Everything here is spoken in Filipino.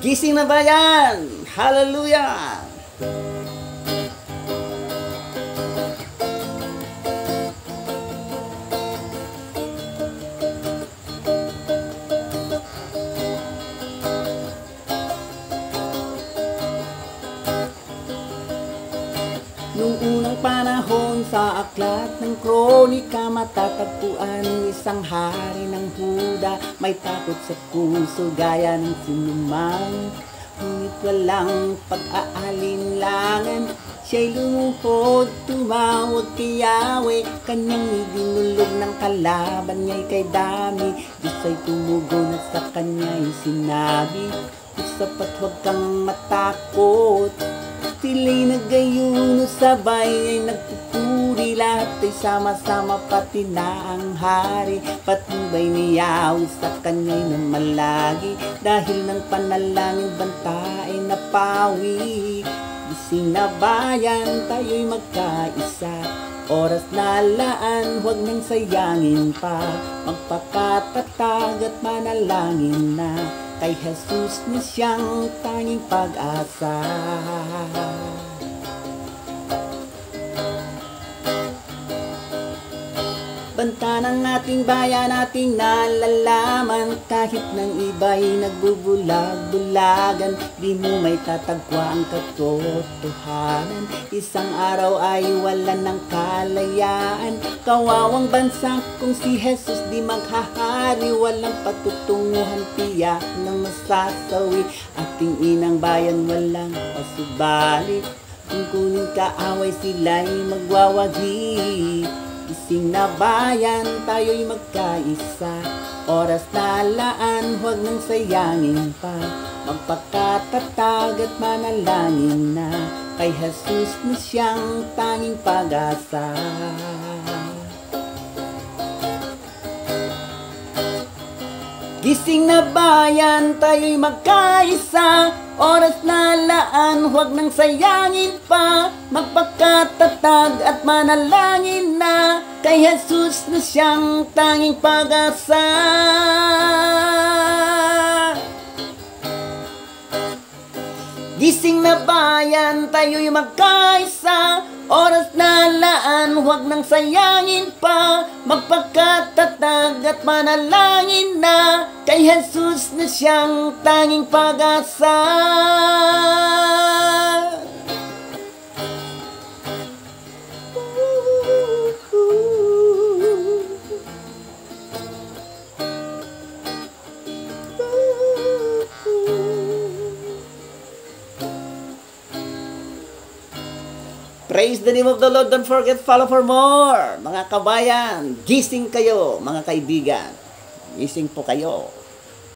Gising na bayan! Hallelujah! Nung unang panahon sa aklat ng kronika, matatagpuan isang hari ng Huda. May takot sa puso gaya ng sinumang, ngunit walang pag-aalinlangan. Siya'y lumuhod, tumawag kay Yahweh, kanyang idinulog ng kalaban niya'y kay dami. Diyos ay tumugon at sa kanya'y sinabi, sapat huwag kang matakot. Sila'y nagayuno, sabay ay nagpupuri, lahat ay sama-sama pati na ang hari. Patnubay ni Yahweh sa kanya'y namalagi, dahil ng panalangin banta ay napawi. Gising na bayan, tayo'y magkaisa, oras na laan, huwag nang sayangin pa. Magpakatatag at manalangin na, kay Jesus na siyang tanging pag-asa. Banta ng ating bayan, ating nalalaman, kahit ng iba'y nagbubulag-bulagan, di mo may tatagwa ang katotohanan. Isang araw ay wala ng kalayaan, kawawang bansa kung si Jesus di maghahari. Walang patutunguhan, tiyak ng masasawi, ating inang bayan walang pasubali. Kung kunin kaaway sila'y magwawagi. Gising na bayan, tayo'y magkaisa, oras na laan, huwag nang sayangin pa. Magpakatatag at manalangin na, kay Jesus na siyang tanging pag-asa. Gising na bayan, tayo'y magkaisa, oras na laan, huwag nang sayangin pa. Magpakatatag at manalangin na, kay Jesus na siyang tanging pag-asa. Gising na bayan, tayo'y magkaisa, oras na laan, huwag nang sayangin pa. Magpakatatag at manalangin na, kay Jesus na siyang tanging pag-asa. Praise the name of the Lord. Don't forget, follow for more. Mga kabayan, gising kayo, mga kaibigan. Gising po kayo.